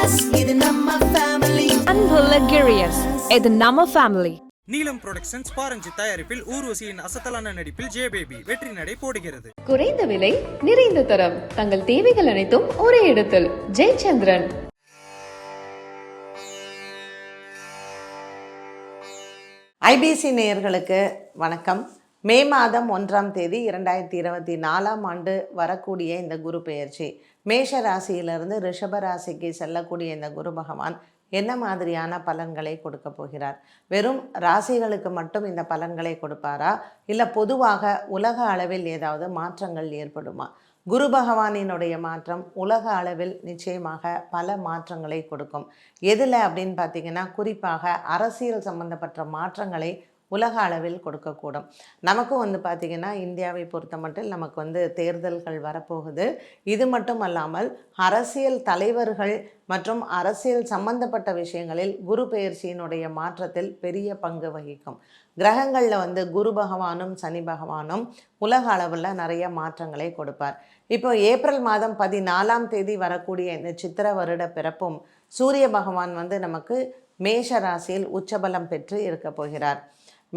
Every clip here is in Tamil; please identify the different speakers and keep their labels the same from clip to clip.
Speaker 1: இது நம்ம ஃபேமிலி.
Speaker 2: அன்புள்ள கிரியஸ், இது நம்ம ஃபேமிலி.
Speaker 3: நீலம் புரொடக்ஷன்ஸ் பாரஞ்சி தயாரிப்பில் ஊர்வசியின் அசத்தலான நடிப்பில் ஜே பேபி வெற்றி நடை போடுகிறது.
Speaker 4: குறைந்த விலை, நிறைந்த தரம், தங்கள் தேவைகள் அனைத்தும் ஒரே இடத்தில். ஜெயச்சந்திரன்.
Speaker 5: ஐபிசி நேயர்களுக்கு வணக்கம். மே மாதம் 1ஆம் தேதி 2024ஆம் ஆண்டு வரக்கூடிய இந்த குரு பெயர்ச்சி மேஷ ராசியிலிருந்து ரிஷப ராசிக்கு செல்லக்கூடிய இந்த குரு பகவான் என்ன மாதிரியான பலன்களை கொடுக்க போகிறார்? வெறும் ராசிகளுக்கு மட்டும் இந்த பலன்களை கொடுப்பாரா, இல்லை பொதுவாக உலக அளவில் ஏதாவது மாற்றங்கள் ஏற்படுமா? குரு பகவானினுடைய மாற்றம் உலக அளவில் நிச்சயமாக பல மாற்றங்களை கொடுக்கும். எதில் அப்படின்னு பார்த்திங்கன்னா, குறிப்பாக அரசியல் சம்பந்தப்பட்ட மாற்றங்களை உலக அளவில் கொடுக்கக்கூடும். நமக்கும் பார்த்திங்கன்னா, இந்தியாவை பொறுத்த மட்டும் நமக்கு தேர்தல்கள் வரப்போகுது. இது மட்டும் அல்லாமல் அரசியல் தலைவர்கள் மற்றும் அரசியல் சம்பந்தப்பட்ட விஷயங்களில் குரு பெயர்ச்சியினுடைய மாற்றத்தில் பெரிய பங்கு வகிக்கும். கிரகங்களில் குரு பகவானும் சனி பகவானும் உலக அளவில் நிறைய மாற்றங்களை கொடுப்பார். இப்போ ஏப்ரல் மாதம் 14ஆம் தேதி வரக்கூடிய இந்த சித்திர வருட பிறப்பும் சூரிய பகவான் நமக்கு மேஷ ராசியில் உச்சபலம் பெற்று இருக்க போகிறார்.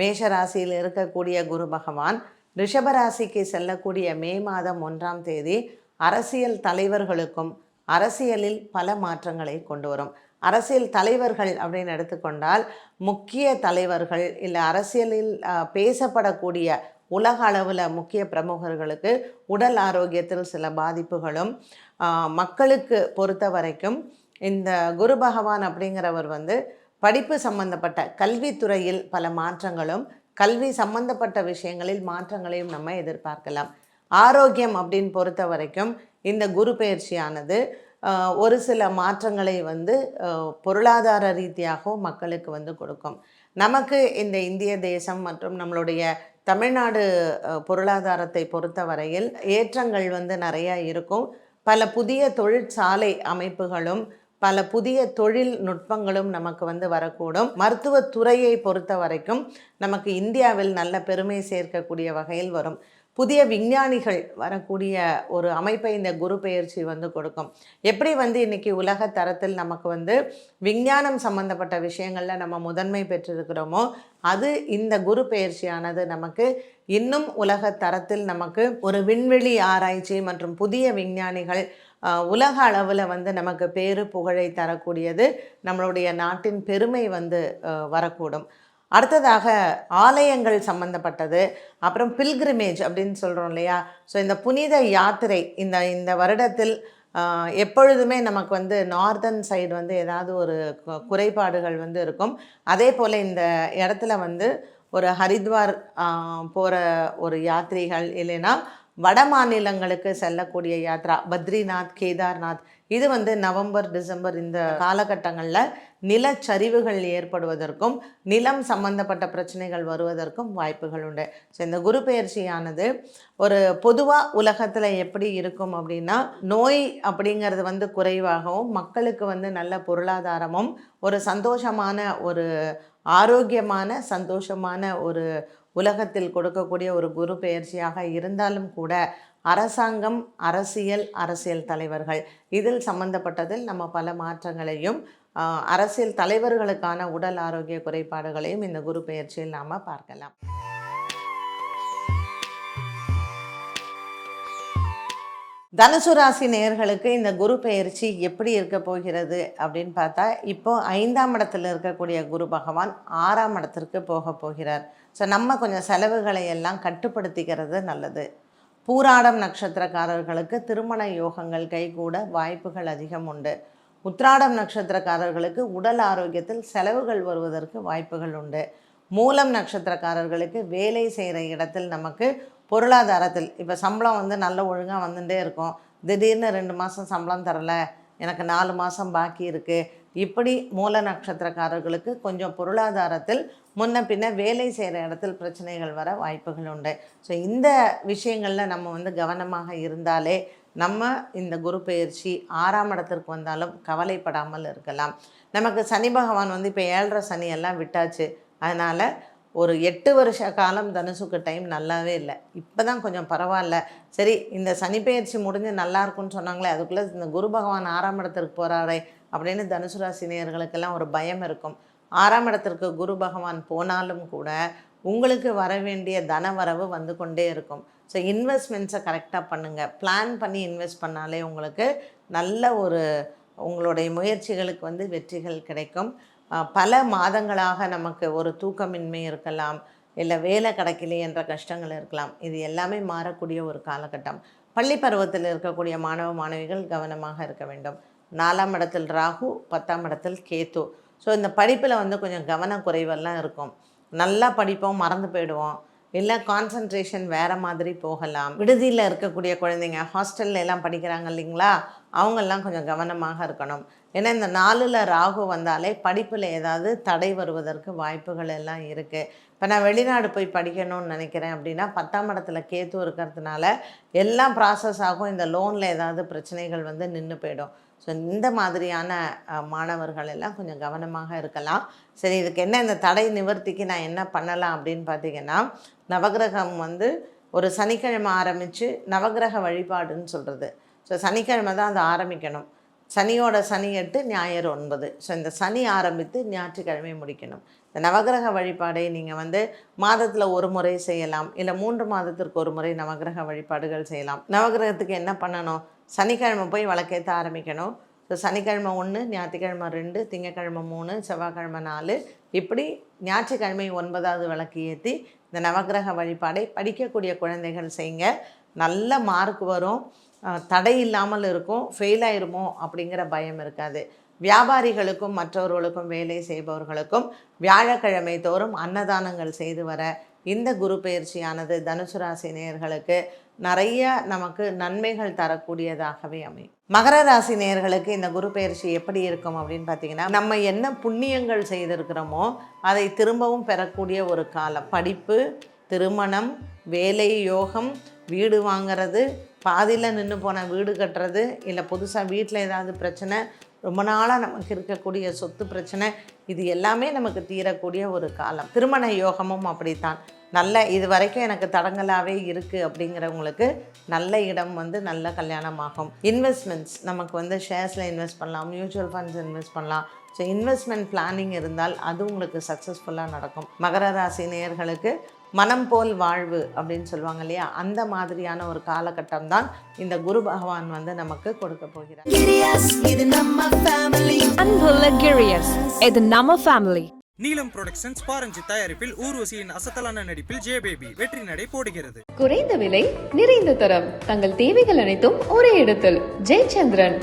Speaker 5: மேஷ ராசியில் இருக்கக்கூடிய குரு பகவான் ரிஷபராசிக்கு செல்லக்கூடிய மே மாதம் 1ஆம் தேதி அரசியல் தலைவர்களுக்கும் அரசியலில் பல மாற்றங்களை கொண்டு வரும். அரசியல் தலைவர்கள் அப்படின்னு எடுத்துக்கொண்டால் முக்கிய தலைவர்கள், இல்லை அரசியலில் பேசப்படக்கூடிய உலக அளவில் முக்கிய பிரமுகர்களுக்கு உடல் ஆரோக்கியத்தில் சில பாதிப்புகளும், மக்களுக்கு பொறுத்த வரைக்கும் இந்த குரு பகவான் அப்படிங்கிறவர் படிப்பு சம்பந்தப்பட்ட கல்வித்துறையில் பல மாற்றங்களும், கல்வி சம்பந்தப்பட்ட விஷயங்களில் மாற்றங்களையும் நம்ம எதிர்பார்க்கலாம். ஆரோக்கியம் அப்படின்னு பொறுத்த வரைக்கும் இந்த குரு பெயர்ச்சியானது ஒரு சில மாற்றங்களை பொருளாதார ரீதியாகவும் மக்களுக்கு கொடுக்கும். நமக்கு இந்த இந்திய தேசம் மற்றும் நம்மளுடைய தமிழ்நாடு பொருளாதாரத்தை பொறுத்த வரையில் ஏற்றங்கள் நிறையா இருக்கும். பல புதிய தொழிற்சாலை அமைப்புகளும் பல புதிய தொழில்நுட்பங்களும் நமக்கு வரக்கூடும். மருத்துவத்துறையை பொறுத்த வரைக்கும் நமக்கு இந்தியாவில் நல்ல பெருமை சேர்க்கக்கூடிய வகையில் வரும். புதிய விஞ்ஞானிகள் வரக்கூடிய ஒரு அமைப்பை இந்த குரு பெயர்ச்சி கொடுக்கும். எப்படி இன்றைக்கி உலக தரத்தில் நமக்கு விஞ்ஞானம் சம்பந்தப்பட்ட விஷயங்களில் நம்ம முதன்மை பெற்றிருக்கிறோமோ, அது இந்த குரு பெயர்ச்சியானது நமக்கு இன்னும் உலக தரத்தில் நமக்கு ஒரு விண்வெளி ஆராய்ச்சி மற்றும் புதிய விஞ்ஞானிகள் உலக அளவில் நமக்கு பேரு புகழை தரக்கூடியது, நம்மளுடைய நாட்டின் பெருமை வரக்கூடும். அடுத்ததாக ஆலயங்கள் சம்பந்தப்பட்டது, அப்புறம் பில்கிரிமேஜ் அப்படின்னு சொல்கிறோம் இல்லையா? ஸோ இந்த புனித யாத்திரை இந்த வருடத்தில் எப்பொழுதுமே நமக்கு நார்தன் சைடு ஏதாவது ஒரு குறைபாடுகள் இருக்கும். அதே போல் இந்த இடத்துல ஒரு ஹரித்வார் போகிற ஒரு யாத்திரைகள், இல்லைன்னா வட மாநிலங்களுக்கு செல்லக்கூடிய யாத்ரா பத்ரிநாத், கேதார்நாத், இது நவம்பர் டிசம்பர் இந்த காலகட்டங்களில் நிலச்சரிவுகள் ஏற்படுவதற்கும் நிலம் சம்பந்தப்பட்ட பிரச்சனைகள் வருவதற்கும் வாய்ப்புகள் உண்டு. ஸோ இந்த குரு பெயர்ச்சியானது ஒரு பொதுவாக உலகத்தில் எப்படி இருக்கும் அப்படின்னா, நோய் அப்படிங்கிறது குறைவாகவும் மக்களுக்கு நல்ல பொருளாதாரமும் ஒரு சந்தோஷமான ஒரு ஆரோக்கியமான சந்தோஷமான ஒரு உலகத்தில் கொடுக்கக்கூடிய ஒரு குரு பெயர்ச்சியாக இருந்தாலும் கூட, அரசாங்கம், அரசியல் தலைவர்கள் இதில் சம்பந்தப்பட்டதில் நம்ம பல மாற்றங்களையும் அரசியல் தலைவர்களுக்கான உடல் ஆரோக்கிய குறைபாடுகளையும் இந்த குரு பெயர்ச்சியில் நாம் பார்க்கலாம். தனுசு ராசி நேயர்களுக்கு இந்த குரு பெயர்ச்சி எப்படி இருக்க போகிறது அப்படின்னு பார்த்தா, இப்போ 5ஆம் இடத்தில் இருக்கக்கூடிய குரு பகவான் 6ஆம் இடத்திற்கு போக போகிறார். ஸோ நம்ம கொஞ்சம் செலவுகளை எல்லாம் கட்டுப்படுத்திக்கிறது நல்லது. பூராடம் நட்சத்திரக்காரர்களுக்கு திருமண யோகங்கள் கைகூட வாய்ப்புகள் அதிகம் உண்டு. உத்திராடம் நட்சத்திரக்காரர்களுக்கு உடல் ஆரோக்கியத்தில் செலவுகள் வருவதற்கு வாய்ப்புகள் உண்டு. மூலம் நட்சத்திரக்காரர்களுக்கு வேலை செய்கிற இடத்தில் நமக்கு பொருளாதாரத்தில் இப்போ சம்பளம் நல்ல ஒழுங்காக வந்துட்டே இருக்கும். திடீர்னு 2 மாதம் சம்பளம் தரலை, எனக்கு 4 மாதம் பாக்கி இருக்குது. இப்படி மூல நட்சத்திரக்காரர்களுக்கு கொஞ்சம் பொருளாதாரத்தில் முன்ன பின்ன வேலை செய்கிற இடத்தில் பிரச்சனைகள் வர வாய்ப்புகள் உண்டு. ஸோ இந்த விஷயங்களில் நம்ம கவனமாக இருந்தாலே நம்ம இந்த குரு பெயர்ச்சி 6ஆம் இடத்திற்கு வந்தாலும் கவலைப்படாமல் இருக்கலாம். நமக்கு சனி பகவான் இப்போ 7.5 சனி எல்லாம் விட்டாச்சு. அதனால் ஒரு 8 வருஷ காலம் தனுசுக்கு டைம் நல்லாவே இல்லை. இப்போ தான் கொஞ்சம் பரவாயில்ல. சரி, இந்த சனிப்பெயர்ச்சி முடிஞ்சு நல்லா இருக்கும்னு சொன்னாங்களே, அதுக்குள்ளே இந்த குரு பகவான் 6ஆம் இடத்திற்கு போகிறாரே அப்படின்னு தனுசு ராசி நேயர்களுக்கெல்லாம் ஒரு பயம் இருக்கும். 6ஆம் இடத்திற்கு குரு பகவான் போனாலும் கூட உங்களுக்கு வர வேண்டிய தன வரவு வந்து கொண்டே இருக்கும். ஸோ இன்வெஸ்ட்மெண்ட்ஸை கரெக்டாக பண்ணுங்கள். பிளான் பண்ணி இன்வெஸ்ட் பண்ணாலே உங்களுக்கு நல்ல ஒரு உங்களுடைய முயற்சிகளுக்கு வந்து வெற்றிகள் கிடைக்கும். பல மாதங்களாக நமக்கு ஒரு தூக்கமின்மை இருக்கலாம், இல்லை வேலை கிடைக்கல என்ற கஷ்டங்கள் இருக்கலாம். இது எல்லாமே மாறக்கூடிய ஒரு காலகட்டம். பள்ளி பருவத்தில் இருக்கக்கூடிய மாணவ மாணவிகள் கவனமாக இருக்க வேண்டும். 4ஆம் இடத்தில் ராகு, 10ஆம் இடத்தில் கேத்து. ஸோ இந்த படிப்பில் வந்து கொஞ்சம் கவனக்குறைவெல்லாம் இருக்கும். நல்லா படிப்போம், மறந்து போயிடுவோம், இல்லை கான்சன்ட்ரேஷன் வேறு மாதிரி போகலாம். விடுதியில் இருக்கக்கூடிய குழந்தைங்க, ஹாஸ்டல்ல எல்லாம் படிக்கிறாங்க இல்லைங்களா, அவங்கெல்லாம் கொஞ்சம் கவனமாக இருக்கணும். ஏன்னா இந்த 4ல் ராகு வந்தாலே படிப்பில் ஏதாவது தடை வருவதற்கு வாய்ப்புகள் எல்லாம் இருக்குது. இப்போ நான் வெளிநாடு போய் படிக்கணும்னு நினைக்கிறேன் அப்படின்னா 10ஆம் இடத்துல கேத்து இருக்கிறதுனால எல்லாம் ப்ராசஸ் ஆகும். இந்த லோனில் ஏதாவது பிரச்சனைகள் வந்து நின்று போயிடும். ஸோ இந்த மாதிரியான மாணவர்கள் எல்லாம் கொஞ்சம் கவனமாக இருக்கலாம். சரி, இதுக்கு என்ன, இந்த தடை நிவர்த்திக்கு நான் என்ன பண்ணலாம் அப்படின்னு பார்த்தீங்கன்னா, நவகிரகம் வந்து ஒரு சனிக்கிழமை ஆரம்பித்து நவகிரக வழிபாடுன்னு சொல்கிறது. ஸோ சனிக்கிழமை தான் அதை ஆரம்பிக்கணும். சனியோட சனி 8, ஞாயிறு 9. ஸோ இந்த சனி ஆரம்பித்து ஞாயிற்றுக்கிழமை முடிக்கணும். இந்த நவகிரக வழிபாடை நீங்கள் வந்து மாதத்தில் ஒரு முறை செய்யலாம், இல்லை 3 மாதத்திற்கு ஒரு முறை நவகிரக வழிபாடுகள் செய்யலாம். நவகிரகத்துக்கு என்ன பண்ணணும், சனிக்கிழமை போய் விளக்கேற்ற ஆரம்பிக்கணும். ஸோ சனிக்கிழமை 1, ஞாயிற்றுக்கிழமை 2, திங்கக்கிழமை 3, செவ்வாய்க்கிழமை 4, இப்படி ஞாயிற்றுக்கிழமை 9வது விளக்கு ஏற்றி இந்த நவகிரக வழிபாடை படிக்கக்கூடிய குழந்தைகள் செய்யுங்க. நல்ல மார்க் வரும், தடை இல்லாமல் இருக்கும், ஃபெயில் ஆயிருமோ அப்படிங்கிற பயம் இருக்காது. வியாபாரிகளுக்கும் மற்றவர்களுக்கும் வேலை செய்பவர்களுக்கும் வியாழக்கிழமை தோறும் அன்னதானங்கள் செய்து வர இந்த குரு பெயர்ச்சியானது தனுசு ராசி நேயர்களுக்கு நிறைய நமக்கு நன்மைகள் தரக்கூடியதாகவே அமையும். மகர ராசி நேயர்களுக்கு இந்த குரு பெயர்ச்சி எப்படி இருக்கும் அப்படின்னு பார்த்தீங்கன்னா, நம்ம என்ன புண்ணியங்கள் செய்திருக்கிறோமோ அதை திரும்பவும் பெறக்கூடிய ஒரு காலம். படிப்பு, திருமணம், வேலை யோகம், வீடு வாங்கிறது, பாதியில் நின்று போன வீடு கட்டுறது, இல்லை புதுசாக வீட்டில் ஏதாவது பிரச்சனை, ரொம்ப நாளாக நமக்கு இருக்கக்கூடிய சொத்து பிரச்சனை, இது எல்லாமே நமக்கு தீரக்கூடிய ஒரு காலம். திருமண யோகமும் அப்படித்தான். நல்ல இது வரைக்கும் எனக்கு தடங்கலாகவே இருக்குது அப்படிங்கிறவங்களுக்கு நல்ல இடம் வந்து நல்ல கல்யாணமாகும். இன்வெஸ்ட்மெண்ட்ஸ் நமக்கு வந்து ஷேர்ஸில் இன்வெஸ்ட் பண்ணலாம், மியூச்சுவல் ஃபண்ட்ஸ் இன்வெஸ்ட் பண்ணலாம். ஸோ இன்வெஸ்ட்மெண்ட் பிளானிங் இருந்தால் அது உங்களுக்கு சக்ஸஸ்ஃபுல்லாக நடக்கும். மகர ராசி நேயர்களுக்கு மனம் போல் வாழ்வு அப்படின்னு சொல்லுவாங்க இல்லையா, அந்த மாதிரியான ஒரு காலகட்டம் தான் இந்த குரு பகவான் வந்து நமக்கு கொடுக்க போகிறார்.
Speaker 2: அன்புள்ள கிரியஸ், இது நம்ம ஃபேமிலி.
Speaker 3: நீலம் புரொடக்ஷன்ஸ் பாரஞ்சி தயாரிப்பில் ஊர்வசியின் அசத்தலான நடிப்பில் ஜேபேபி வெற்றி நடை போடுகிறது.
Speaker 4: குறைந்த விலை, நிறைந்த தரம், தங்கள் தேவைகள் அனைத்தும் ஒரே இடத்தில். ஜெயச்சந்திரன்.